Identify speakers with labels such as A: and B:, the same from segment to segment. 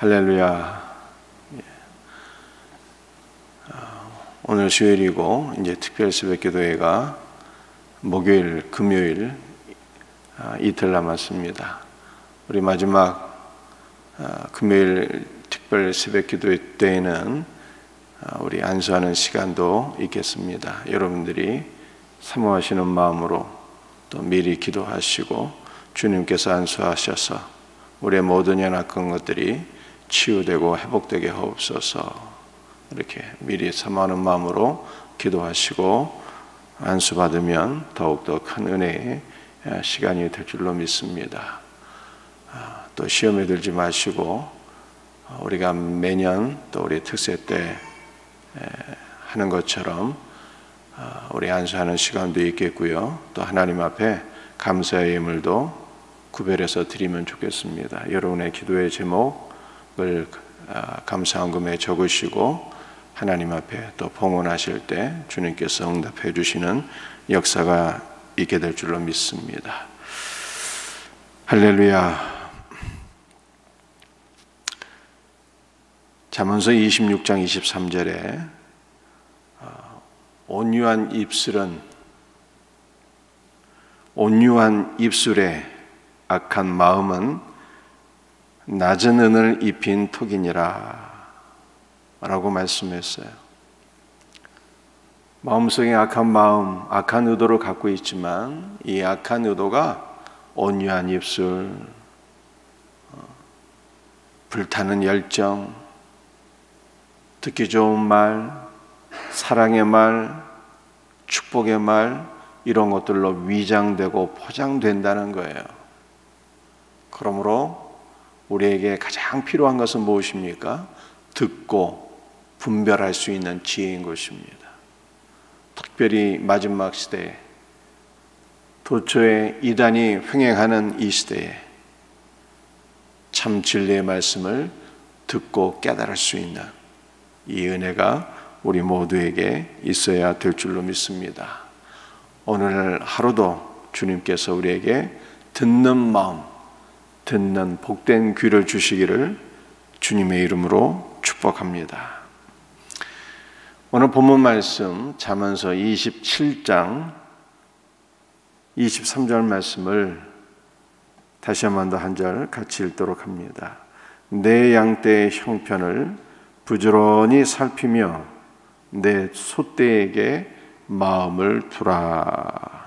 A: 할렐루야. 오늘 수요일이고 이제 특별 새벽기도회가 목요일, 금요일 이틀 남았습니다. 우리 마지막 금요일 특별 새벽기도회 때에는 우리 안수하는 시간도 있겠습니다. 여러분들이 사모하시는 마음으로 또 미리 기도하시고 주님께서 안수하셔서 우리의 모든 연약한 것들이 치유되고 회복되게 하옵소서. 이렇게 미리 사모하는 마음으로 기도하시고 안수받으면 더욱더 큰 은혜의 시간이 될 줄로 믿습니다. 또 시험에 들지 마시고 우리가 매년 또 우리 특세 때 하는 것처럼 우리 안수하는 시간도 있겠고요. 또 하나님 앞에 감사의 예물도 구별해서 드리면 좋겠습니다. 여러분의 기도의 제목을 감사헌금에 적으시고 하나님 앞에 또 봉헌하실 때 주님께서 응답해 주시는 역사가 있게 될 줄로 믿습니다. 할렐루야. 잠언서 26장 23절에 온유한 입술에 악한 마음은 낮은 은을 입힌 톡이니라 라고 말씀했어요. 마음속에 악한 마음, 악한 의도를 갖고 있지만 이 악한 의도가 온유한 입술, 불타는 열정, 듣기 좋은 말, 사랑의 말, 축복의 말, 이런 것들로 위장되고 포장된다는 거예요. 그러므로 우리에게 가장 필요한 것은 무엇입니까? 듣고 분별할 수 있는 지혜인 것입니다. 특별히 마지막 시대에 도처에 이단이 횡행하는 이 시대에 참 진리의 말씀을 듣고 깨달을 수 있는 이 은혜가 우리 모두에게 있어야 될 줄로 믿습니다. 오늘 하루도 주님께서 우리에게 듣는 마음, 듣는 복된 귀를 주시기를 주님의 이름으로 축복합니다. 오늘 본문 말씀 잠언서 27장 23절 말씀을 다시 한 번 더 한 절 같이 읽도록 합니다. 내 양떼의 형편을 부지런히 살피며 내 소떼에게 마음을 두라.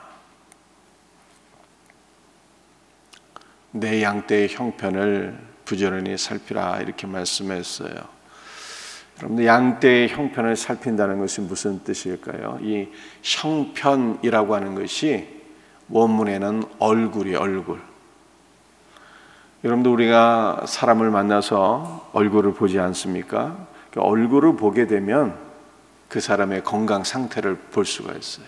A: 내 양떼의 형편을 부지런히 살피라 이렇게 말씀했어요. 여러분들 양떼의 형편을 살핀다는 것이 무슨 뜻일까요? 이 형편이라고 하는 것이 원문에는 얼굴이 얼굴. 여러분들 우리가 사람을 만나서 얼굴을 보지 않습니까? 얼굴을 보게 되면 그 사람의 건강 상태를 볼 수가 있어요.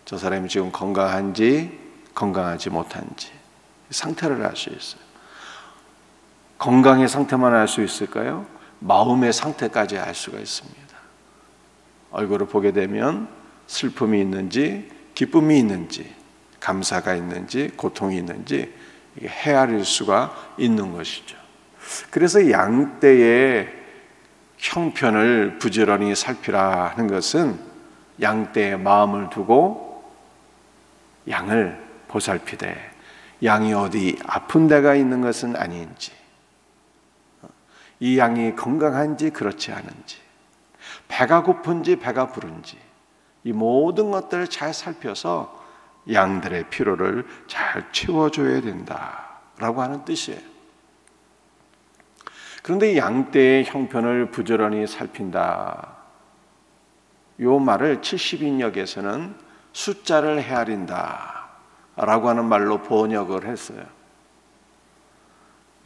A: 저 사람이 지금 건강한지 건강하지 못한지 상태를 알 수 있어요. 건강의 상태만 알 수 있을까요? 마음의 상태까지 알 수가 있습니다. 얼굴을 보게 되면 슬픔이 있는지 기쁨이 있는지 감사가 있는지 고통이 있는지 이게 헤아릴 수가 있는 것이죠. 그래서 양떼의 형편을 부지런히 살피라 하는 것은 양떼의 마음을 두고 양을 보살피되 양이 어디 아픈 데가 있는 것은 아닌지, 이 양이 건강한지 그렇지 않은지, 배가 고픈지 배가 부른지 이 모든 것들을 잘 살펴서 양들의 필요를 잘 채워줘야 된다라고 하는 뜻이에요. 그런데 이 양떼의 형편을 부지런히 살핀다, 이 말을 70인역에서는 숫자를 헤아린다 라고 하는 말로 번역을 했어요.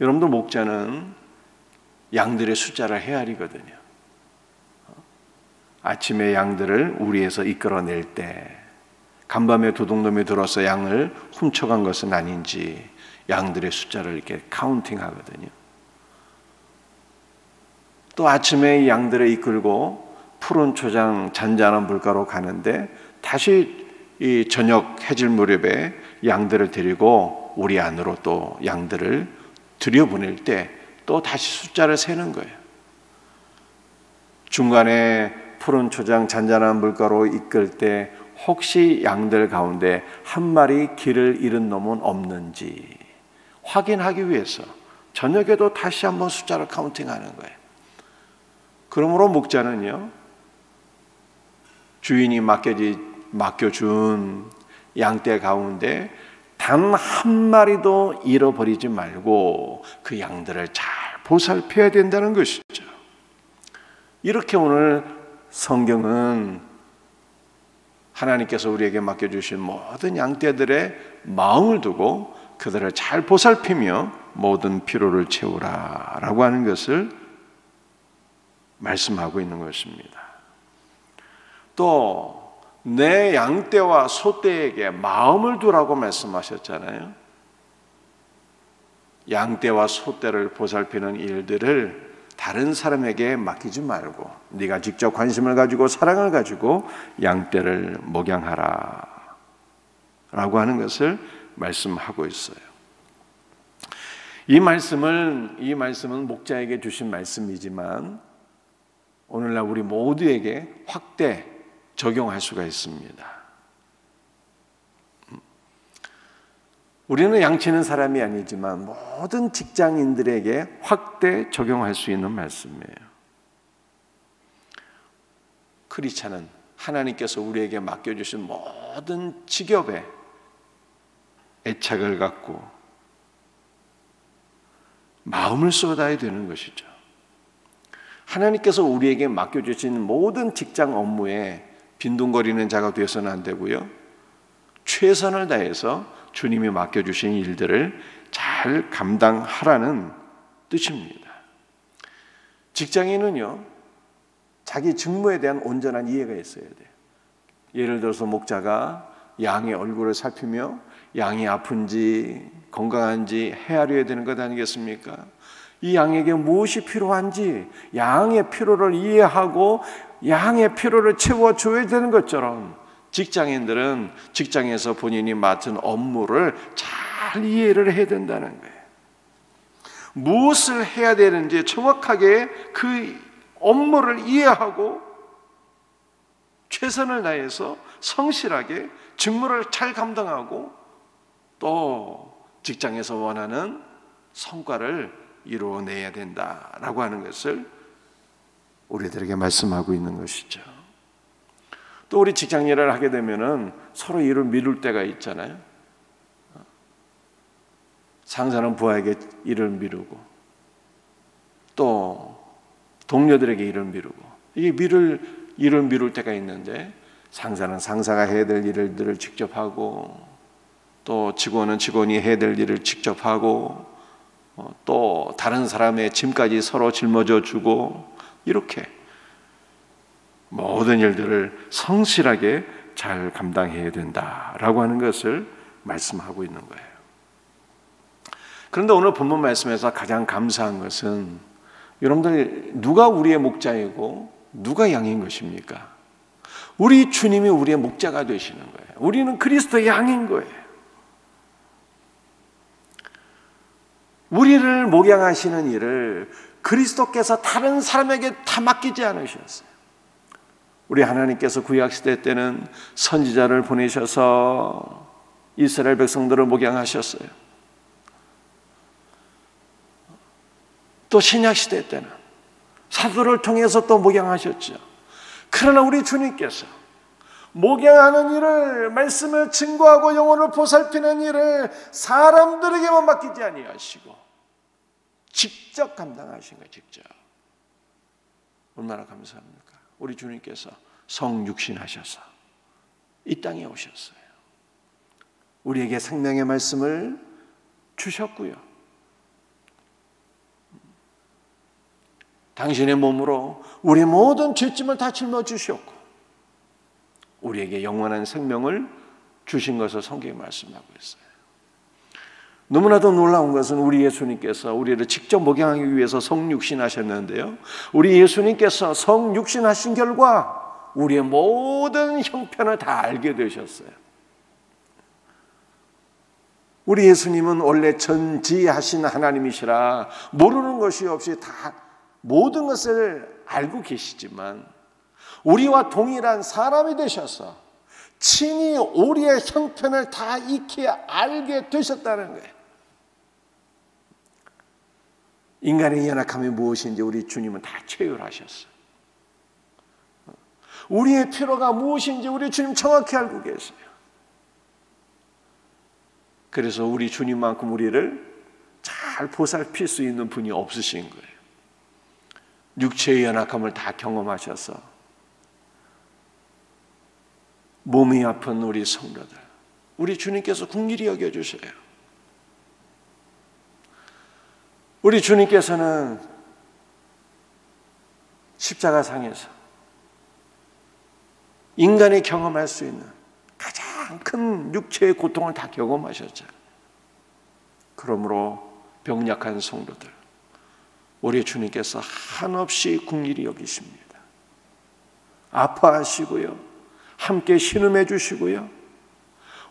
A: 여러분들 목자는 양들의 숫자를 헤아리거든요. 아침에 양들을 우리에서 이끌어낼 때 간밤에 도둑놈이 들어서 양을 훔쳐간 것은 아닌지 양들의 숫자를 이렇게 카운팅하거든요. 또 아침에 양들을 이끌고 푸른 초장 잔잔한 물가로 가는데 다시 이 저녁 해질 무렵에 양들을 데리고 우리 안으로 또 양들을 들여보낼 때 또 다시 숫자를 세는 거예요. 중간에 푸른 초장 잔잔한 물가로 이끌 때 혹시 양들 가운데 한 마리 길을 잃은 놈은 없는지 확인하기 위해서 저녁에도 다시 한번 숫자를 카운팅하는 거예요. 그러므로 목자는요, 주인이 맡겨준 양떼 가운데 단 한 마리도 잃어버리지 말고 그 양들을 잘 보살펴야 된다는 것이죠. 이렇게 오늘 성경은 하나님께서 우리에게 맡겨주신 모든 양떼들의 마음을 두고 그들을 잘 보살피며 모든 필요를 채우라라고 하는 것을 말씀하고 있는 것입니다. 또 내 양떼와 소떼에게 마음을 두라고 말씀하셨잖아요. 양떼와 소떼를 보살피는 일들을 다른 사람에게 맡기지 말고 네가 직접 관심을 가지고 사랑을 가지고 양떼를 목양하라 라고 하는 것을 말씀하고 있어요. 이 말씀은 목자에게 주신 말씀이지만 오늘날 우리 모두에게 확대 적용할 수가 있습니다. 우리는 양치는 사람이 아니지만 모든 직장인들에게 확대 적용할 수 있는 말씀이에요. 크리스찬은 하나님께서 우리에게 맡겨주신 모든 직업에 애착을 갖고 마음을 쏟아야 되는 것이죠. 하나님께서 우리에게 맡겨주신 모든 직장 업무에 빈둥거리는 자가 되어서는 안 되고요. 최선을 다해서 주님이 맡겨주신 일들을 잘 감당하라는 뜻입니다. 직장인은요, 자기 직무에 대한 온전한 이해가 있어야 돼요. 예를 들어서 목자가 양의 얼굴을 살피며 양이 아픈지 건강한지 헤아려야 되는 것 아니겠습니까? 이 양에게 무엇이 필요한지 양의 필요를 이해하고 양의 필요를 채워줘야 되는 것처럼 직장인들은 직장에서 본인이 맡은 업무를 잘 이해를 해야 된다는 거예요. 무엇을 해야 되는지 정확하게 그 업무를 이해하고 최선을 다해서 성실하게 직무를 잘 감당하고 또 직장에서 원하는 성과를 이루어내야 된다라고 하는 것을 우리들에게 말씀하고 있는 것이죠. 또 우리 직장 일을 하게 되면은 서로 일을 미룰 때가 있잖아요. 상사는 부하에게 일을 미루고 또 동료들에게 일을 미루고 이게 일을 미룰 때가 있는데 상사는 상사가 해야 될 일들을 직접 하고 또 직원은 직원이 해야 될 일을 직접 하고 또 다른 사람의 짐까지 서로 짊어져 주고 이렇게 모든 일들을 성실하게 잘 감당해야 된다라고 하는 것을 말씀하고 있는 거예요. 그런데 오늘 본문 말씀에서 가장 감사한 것은 여러분들 누가 우리의 목자이고 누가 양인 것입니까? 우리 주님이 우리의 목자가 되시는 거예요. 우리는 그리스도의 양인 거예요. 우리를 목양하시는 일을 그리스도께서 다른 사람에게 다 맡기지 않으셨어요. 우리 하나님께서 구약시대 때는 선지자를 보내셔서 이스라엘 백성들을 목양하셨어요. 또 신약시대 때는 사도를 통해서 또 목양하셨죠. 그러나 우리 주님께서 목양하는 일을, 말씀을 증거하고 영혼을 보살피는 일을 사람들에게만 맡기지 아니하시고 직접 감당하신 거예요. 직접. 얼마나 감사합니까? 우리 주님께서 성육신하셔서 이 땅에 오셨어요. 우리에게 생명의 말씀을 주셨고요. 당신의 몸으로 우리의 모든 죄짐을 다 짊어지셨고 우리에게 영원한 생명을 주신 것을 성경에 말씀하고 있어요. 너무나도 놀라운 것은 우리 예수님께서 우리를 직접 목양하기 위해서 성육신하셨는데요. 우리 예수님께서 성육신하신 결과 우리의 모든 형편을 다 알게 되셨어요. 우리 예수님은 원래 전지하신 하나님이시라 모르는 것이 없이 다 모든 것을 알고 계시지만 우리와 동일한 사람이 되셔서 친히 우리의 형편을 다 익히 알게 되셨다는 거예요. 인간의 연약함이 무엇인지 우리 주님은 다 체휼하셨어요. 우리의 필요가 무엇인지 우리 주님 정확히 알고 계세요. 그래서 우리 주님만큼 우리를 잘 보살필 수 있는 분이 없으신 거예요. 육체의 연약함을 다 경험하셔서 몸이 아픈 우리 성도들, 우리 주님께서 긍휼히 여겨주셔요. 우리 주님께서는 십자가상에서 인간이 경험할 수 있는 가장 큰 육체의 고통을 다 경험하셨잖아요. 그러므로 병약한 성도들, 우리 주님께서 한없이 긍휼히 여기십니다. 아파하시고요, 함께 신음해 주시고요,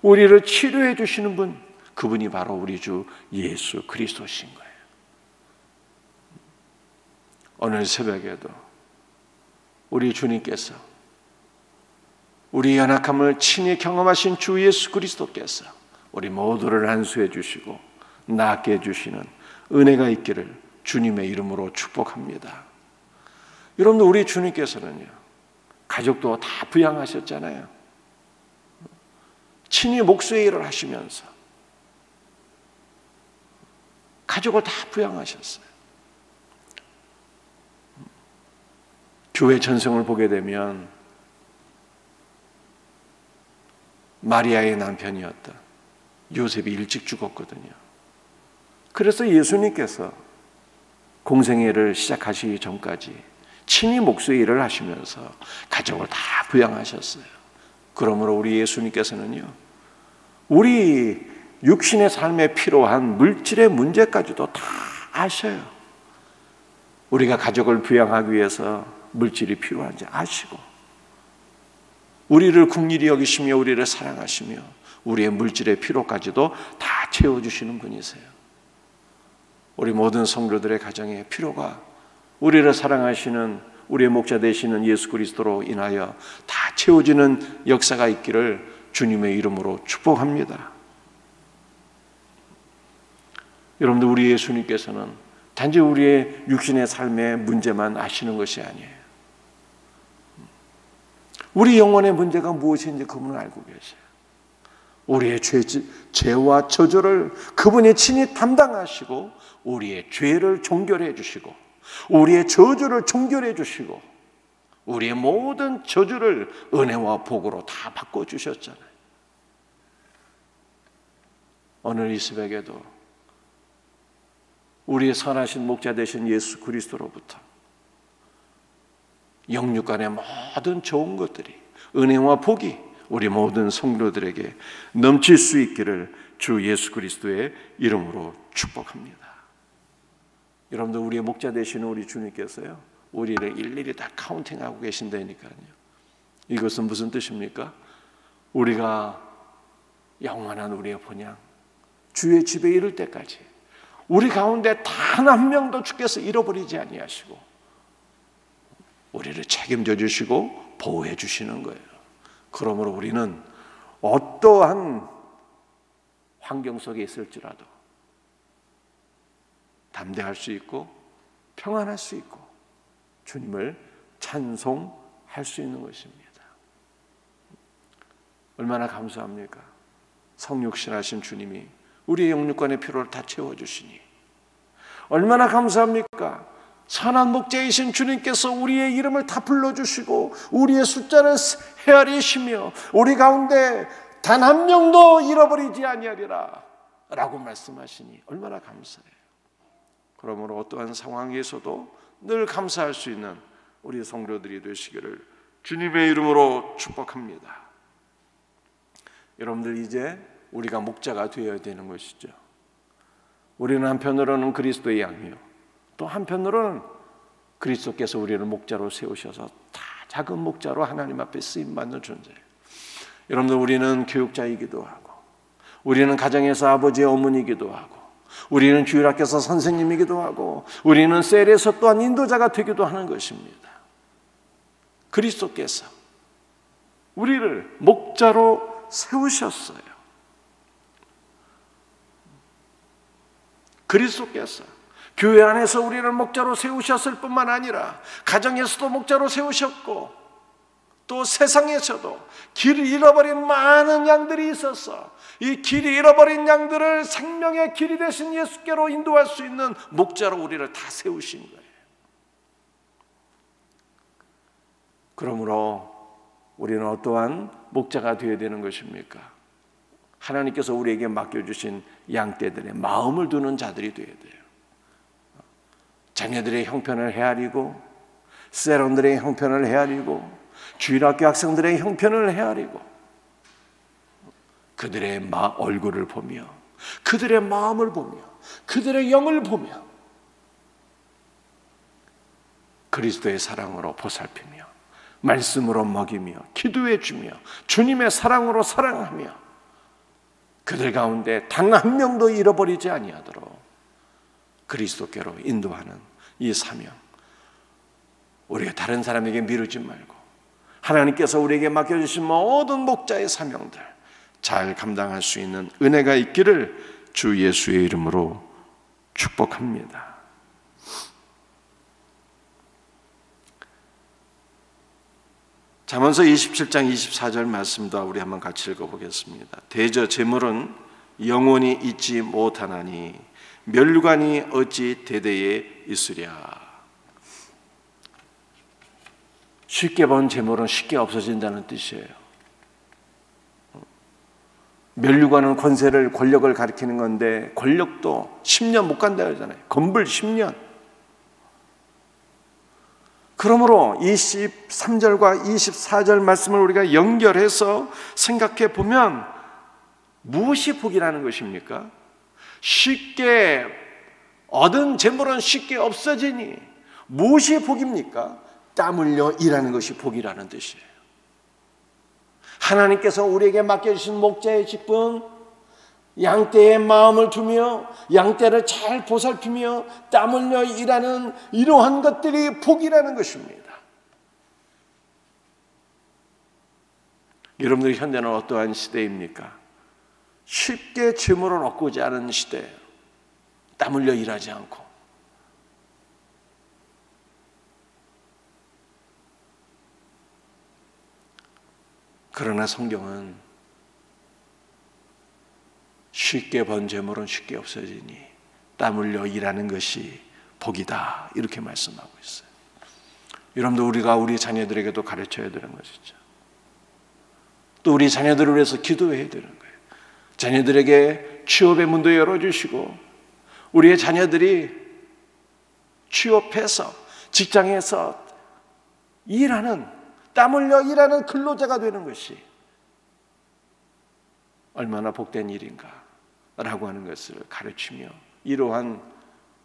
A: 우리를 치료해 주시는 분, 그분이 바로 우리 주 예수 그리스도신 거예요. 오늘 새벽에도 우리 주님께서 우리 연약함을 친히 경험하신 주 예수 그리스도께서 우리 모두를 안수해 주시고 낫게 해주시는 은혜가 있기를 주님의 이름으로 축복합니다. 여러분들, 우리 주님께서는요, 가족도 다 부양하셨잖아요. 친히 목수의 일을 하시면서 가족을 다 부양하셨어요. 교회 전승을 보게 되면 마리아의 남편이었던 요셉이 일찍 죽었거든요. 그래서 예수님께서 공생애를 시작하시기 전까지 친히 목수의 일을 하시면서 가족을 다 부양하셨어요. 그러므로 우리 예수님께서는요, 우리 육신의 삶에 필요한 물질의 문제까지도 다 아셔요. 우리가 가족을 부양하기 위해서 물질이 필요한지 아시고, 우리를 긍휼히 여기시며 우리를 사랑하시며 우리의 물질의 필요까지도 다 채워주시는 분이세요. 우리 모든 성도들의 가정의 필요가 우리를 사랑하시는 우리의 목자 되시는 예수 그리스도로 인하여 다 채워지는 역사가 있기를 주님의 이름으로 축복합니다. 여러분들, 우리 예수님께서는 단지 우리의 육신의 삶의 문제만 아시는 것이 아니에요. 우리 영혼의 문제가 무엇인지 그분은 알고 계세요. 우리의 죄와 저주를 그분이 친히 담당하시고 우리의 죄를 종결해 주시고 우리의 저주를 종결해 주시고 우리의 모든 저주를 은혜와 복으로 다 바꿔주셨잖아요. 오늘 이 새벽에도 우리의 선하신 목자 되신 예수 그리스도로부터 영육간의 모든 좋은 것들이, 은혜와 복이 우리 모든 성도들에게 넘칠 수 있기를 주 예수 그리스도의 이름으로 축복합니다. 여러분들, 우리의 목자 되시는 우리 주님께서요, 우리를 일일이 다 카운팅하고 계신다니까요. 이것은 무슨 뜻입니까? 우리가 영원한 우리의 본향, 주의 집에 이를 때까지 우리 가운데 단 한 명도 주께서 잃어버리지 아니하시고 우리를 책임져 주시고 보호해 주시는 거예요. 그러므로 우리는 어떠한 환경 속에 있을지라도 담대할 수 있고 평안할 수 있고 주님을 찬송할 수 있는 것입니다. 얼마나 감사합니까? 성육신하신 주님이 우리의 영육간의 필요를 다 채워주시니 얼마나 감사합니까? 선한 목자이신 주님께서 우리의 이름을 다 불러주시고 우리의 숫자를 헤아리시며 우리 가운데 단 한 명도 잃어버리지 아니하리라 라고 말씀하시니 얼마나 감사해요. 그러므로 어떠한 상황에서도 늘 감사할 수 있는 우리 성도들이 되시기를 주님의 이름으로 축복합니다. 여러분들, 이제 우리가 목자가 되어야 되는 것이죠. 우리는 한편으로는 그리스도의 양이요, 또 한편으로는 그리스도께서 우리를 목자로 세우셔서 다 작은 목자로 하나님 앞에 쓰임받는 존재예요. 여러분들, 우리는 교육자이기도 하고 우리는 가정에서 아버지의 어머니이기도 하고, 우리는 주일학교에서 선생님이기도 하고, 우리는 셀에서 또한 인도자가 되기도 하는 것입니다. 그리스도께서 우리를 목자로 세우셨어요. 그리스도께서 교회 안에서 우리를 목자로 세우셨을 뿐만 아니라 가정에서도 목자로 세우셨고, 또 세상에서도 길을 잃어버린 많은 양들이 있어서 이 길이 잃어버린 양들을 생명의 길이 되신 예수께로 인도할 수 있는 목자로 우리를 다 세우신 거예요. 그러므로 우리는 어떠한 목자가 되어야 되는 것입니까? 하나님께서 우리에게 맡겨주신 양떼들의 마음을 두는 자들이 되어야 돼요. 자녀들의 형편을 헤아리고, 세론들의 형편을 헤아리고, 주일학교 학생들의 형편을 헤아리고, 그들의 얼굴을 보며, 그들의 마음을 보며, 그들의 영을 보며 그리스도의 사랑으로 보살피며, 말씀으로 먹이며, 기도해 주며, 주님의 사랑으로 사랑하며, 그들 가운데 단 한 명도 잃어버리지 아니하도록 그리스도께로 인도하는 이 사명, 우리가 다른 사람에게 미루지 말고 하나님께서 우리에게 맡겨주신 모든 목자의 사명들 잘 감당할 수 있는 은혜가 있기를 주 예수의 이름으로 축복합니다. 잠언서 27장 24절 말씀도 우리 한번 같이 읽어보겠습니다. 대저 재물은 영원히 있지 못하나니 멸관이 어찌 대대에 있으랴. 쉽게 번 재물은 쉽게 없어진다는 뜻이에요. 멸류관은 권세를, 권력을 가리키는 건데, 권력도 10년 못 간다 그러잖아요. 건불 10년. 그러므로 23절과 24절 말씀을 우리가 연결해서 생각해 보면 무엇이 복이라는 것입니까? 쉽게 얻은 재물은 쉽게 없어지니 무엇이 복입니까? 땀 흘려 일하는 것이 복이라는 뜻이에요. 하나님께서 우리에게 맡겨주신 목자의 직분, 양떼의 마음을 두며 양떼를 잘 보살피며 땀 흘려 일하는 이러한 것들이 복이라는 것입니다. 여러분들 현대는 어떠한 시대입니까? 쉽게 재물을 얻고자 하는 시대예요. 땀 흘려 일하지 않고. 그러나 성경은 쉽게 번 재물은 쉽게 없어지니 땀 흘려 일하는 것이 복이다, 이렇게 말씀하고 있어요. 여러분들, 우리가 우리 자녀들에게도 가르쳐야 되는 것이죠. 또 우리 자녀들을 위해서 기도해야 되는 거예요. 자녀들에게 취업의 문도 열어주시고, 우리의 자녀들이 취업해서 직장에서 일하는, 땀 흘려 일하는 근로자가 되는 것이 얼마나 복된 일인가 라고 하는 것을 가르치며 이러한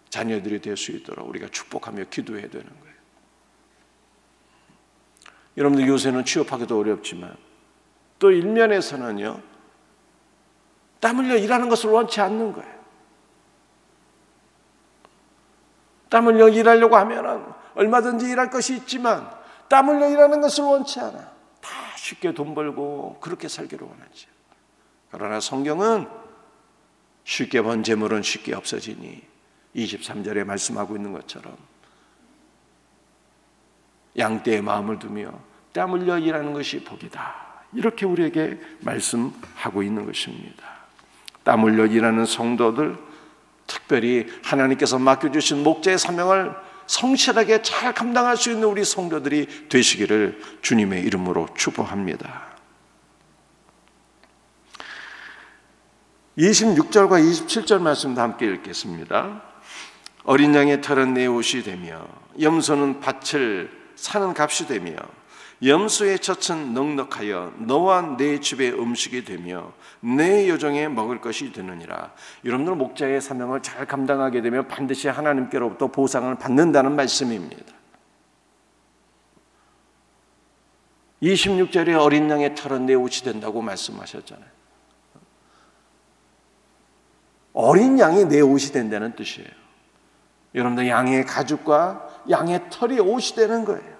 A: 자녀들이 될 수 있도록 우리가 축복하며 기도해야 되는 거예요. 여러분들, 요새는 취업하기도 어렵지만 또 일면에서는요, 땀 흘려 일하는 것을 원치 않는 거예요. 땀 흘려 일하려고 하면은 얼마든지 일할 것이 있지만 땀 흘려 일하는 것을 원치 않아. 다 쉽게 돈 벌고 그렇게 살기를 원하지. 그러나 성경은 쉽게 번 재물은 쉽게 없어지니 23절에 말씀하고 있는 것처럼 양떼의 마음을 두며 땀 흘려 일하는 것이 복이다, 이렇게 우리에게 말씀하고 있는 것입니다. 땀 흘려 일하는 성도들, 특별히 하나님께서 맡겨주신 목자의 사명을 성실하게 잘 감당할 수 있는 우리 성도들이 되시기를 주님의 이름으로 축복합니다. 26절과 27절 말씀도 함께 읽겠습니다. 어린 양의 털은 내 옷이 되며 염소는 밭을 사는 값이 되며 염소의 젖은 넉넉하여 너와 내 집의 음식이 되며 내 여종의 먹을 것이 되느니라. 여러분들, 목자의 사명을 잘 감당하게 되면 반드시 하나님께로부터 보상을 받는다는 말씀입니다. 26절에 어린 양의 털은 내 옷이 된다고 말씀하셨잖아요. 어린 양이 내 옷이 된다는 뜻이에요. 여러분들 양의 가죽과 양의 털이 옷이 되는 거예요.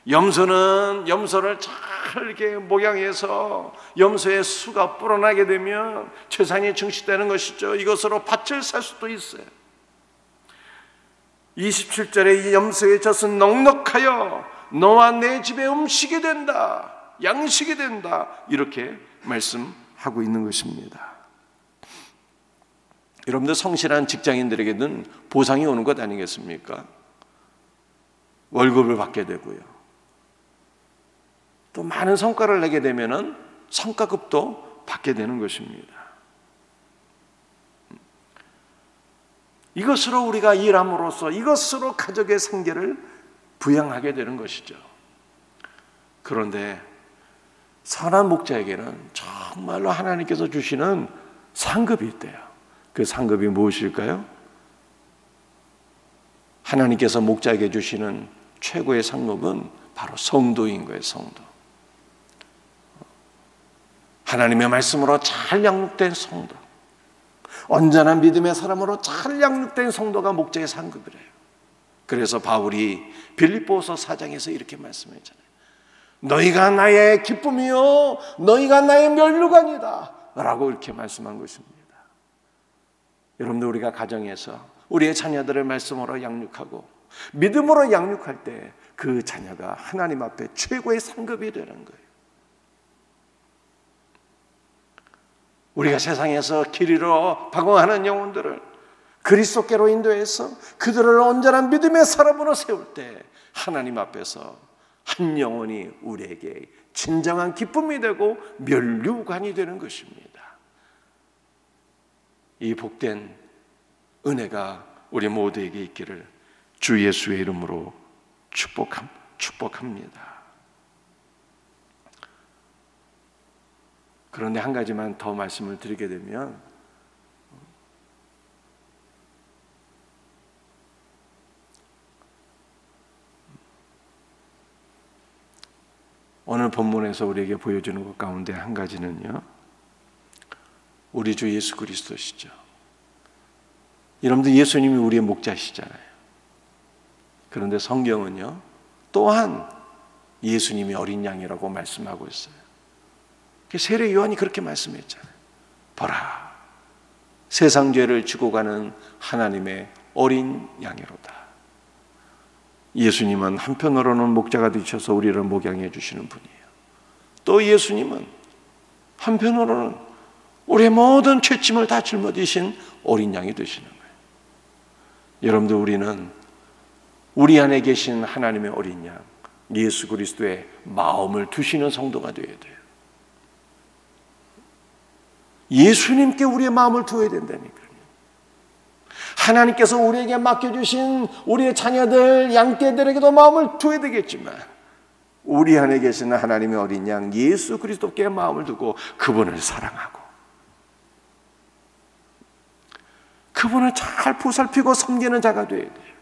A: 염소를 잘 이렇게 목양해서 염소의 수가 불어나게 되면 재산이 증식되는 것이죠. 이것으로 밭을 살 수도 있어요. 27절에 이 염소의 젖은 넉넉하여 너와 내 집에 음식이 된다, 양식이 된다, 이렇게 말씀하고 있는 것입니다. 여러분들 성실한 직장인들에게는 보상이 오는 것 아니겠습니까? 월급을 받게 되고요. 또 많은 성과를 내게 되면은 성과급도 받게 되는 것입니다. 이것으로 우리가 일함으로써 이것으로 가족의 생계를 부양하게 되는 것이죠. 그런데 선한 목자에게는 정말로 하나님께서 주시는 상급이 있대요. 그 상급이 무엇일까요? 하나님께서 목자에게 주시는 최고의 상급은 바로 성도인 거예요. 성도. 하나님의 말씀으로 잘 양육된 성도, 온전한 믿음의 사람으로 잘 양육된 성도가 목자의 상급이래요. 그래서 바울이 빌립보서 4장에서 이렇게 말씀했잖아요. 너희가 나의 기쁨이요 너희가 나의 면류관이다 라고 이렇게 말씀한 것입니다. 여러분들, 우리가 가정에서 우리의 자녀들을 말씀으로 양육하고 믿음으로 양육할 때 그 자녀가 하나님 앞에 최고의 상급이 되는 거예요. 우리가 세상에서 길 잃어 방황하는 영혼들을 그리스도께로 인도해서 그들을 온전한 믿음의 사람으로 세울 때 하나님 앞에서 한 영혼이 우리에게 진정한 기쁨이 되고 면류관이 되는 것입니다. 이 복된 은혜가 우리 모두에게 있기를 주 예수의 이름으로 축복합니다. 그런데 한 가지만 더 말씀을 드리게 되면, 오늘 본문에서 우리에게 보여주는 것 가운데 한 가지는요, 우리 주 예수 그리스도시죠. 여러분들, 예수님이 우리의 목자시잖아요. 그런데 성경은요, 또한 예수님이 어린 양이라고 말씀하고 있어요. 세례 요한이 그렇게 말씀했잖아요. 보라, 세상 죄를 지고 가는 하나님의 어린 양이로다. 예수님은 한편으로는 목자가 되셔서 우리를 목양해 주시는 분이에요. 또 예수님은 한편으로는 우리의 모든 죄짐을 다 짊어지신 어린 양이 되시는 거예요. 여러분들, 우리는 우리 안에 계신 하나님의 어린 양 예수 그리스도의 마음을 두시는 성도가 되어야 돼요. 예수님께 우리의 마음을 두어야 된다니까요. 하나님께서 우리에게 맡겨주신 우리의 자녀들, 양떼들에게도 마음을 두어야 되겠지만, 우리 안에 계신 하나님의 어린 양 예수 그리스도께 마음을 두고 그분을 사랑하고 그분을 잘 보살피고 섬기는 자가 되어야 돼요.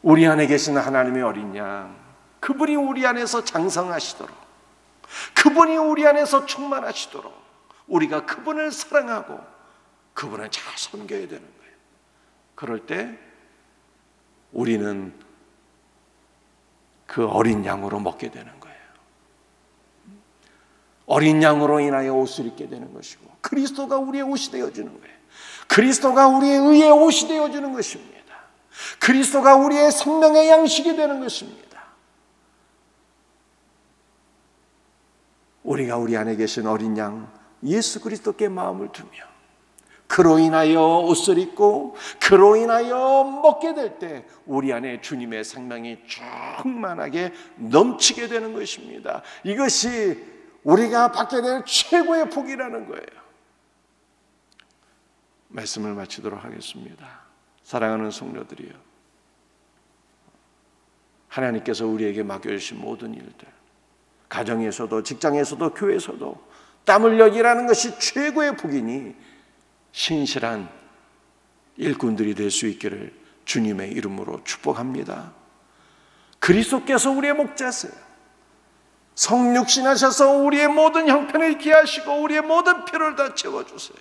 A: 우리 안에 계신 하나님의 어린 양, 그분이 우리 안에서 장성하시도록, 그분이 우리 안에서 충만하시도록 우리가 그분을 사랑하고 그분을 잘 섬겨야 되는 거예요. 그럴 때 우리는 그 어린 양으로 먹게 되는 거예요. 어린 양으로 인하여 옷을 입게 되는 것이고, 그리스도가 우리의 옷이 되어주는 거예요. 그리스도가 우리의 의의 옷이 되어주는 것입니다. 그리스도가 우리의 생명의 양식이 되는 것입니다. 우리가 우리 안에 계신 어린 양 예수 그리스도께 마음을 두며 그로 인하여 옷을 입고 그로 인하여 먹게 될 때 우리 안에 주님의 생명이 충만하게 넘치게 되는 것입니다. 이것이 우리가 받게 될 최고의 복이라는 거예요. 말씀을 마치도록 하겠습니다. 사랑하는 성도들이여, 하나님께서 우리에게 맡겨주신 모든 일들, 가정에서도 직장에서도 교회에서도 땀 흘려 일하는 것이 최고의 복이니 신실한 일꾼들이 될 수 있기를 주님의 이름으로 축복합니다. 그리스도께서 우리의 목자세요. 성육신하셔서 우리의 모든 형편을 있게 하시고 우리의 모든 필요를 다 채워주세요.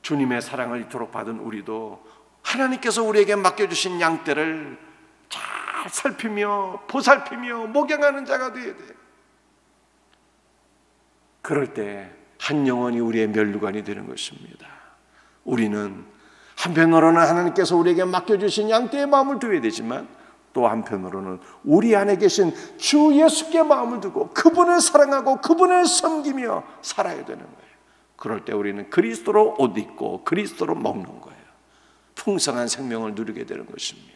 A: 주님의 사랑을 이토록 받은 우리도 하나님께서 우리에게 맡겨주신 양떼를 잘 살피며 보살피며 목양하는 자가 되어야 돼요. 그럴 때 한 영혼이 우리의 면류관이 되는 것입니다. 우리는 한편으로는 하나님께서 우리에게 맡겨주신 양떼의 마음을 두어야 되지만 또 한편으로는 우리 안에 계신 주 예수께 마음을 두고 그분을 사랑하고 그분을 섬기며 살아야 되는 거예요. 그럴 때 우리는 그리스도로 옷 입고 그리스도로 먹는 거예요. 풍성한 생명을 누리게 되는 것입니다.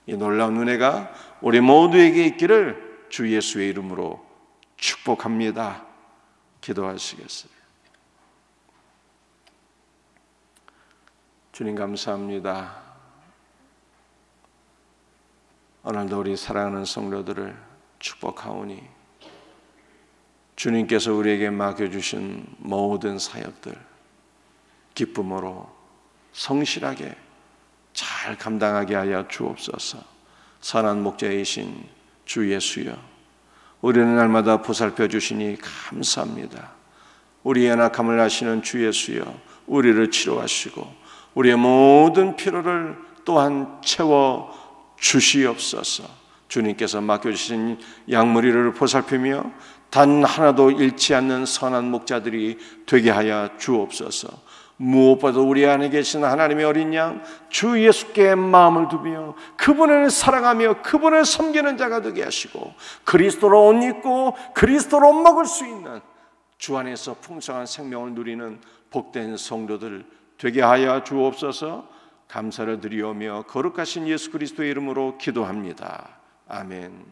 A: 이 놀라운 은혜가 우리 모두에게 있기를 주 예수의 이름으로 축복합니다. 기도하시겠어요? 주님 감사합니다. 오늘도 우리 사랑하는 성도들을 축복하오니 주님께서 우리에게 맡겨주신 모든 사역들 기쁨으로 성실하게 잘 감당하게 하여 주옵소서. 선한 목자이신 주 예수여, 우리는 날마다 보살펴 주시니 감사합니다. 우리의 연약함을 아시는 주 예수여, 우리를 치료하시고 우리의 모든 필요를 또한 채워 주시옵소서. 주님께서 맡겨주신 양무리를 보살피며 단 하나도 잃지 않는 선한 목자들이 되게 하여 주옵소서. 무엇보다도 우리 안에 계신 하나님의 어린 양 주 예수께 마음을 두며 그분을 사랑하며 그분을 섬기는 자가 되게 하시고 그리스도로 옷 입고 그리스도로 먹을 수 있는 주 안에서 풍성한 생명을 누리는 복된 성도들 되게 하여 주옵소서. 감사를 드리오며 거룩하신 예수 그리스도의 이름으로 기도합니다. 아멘.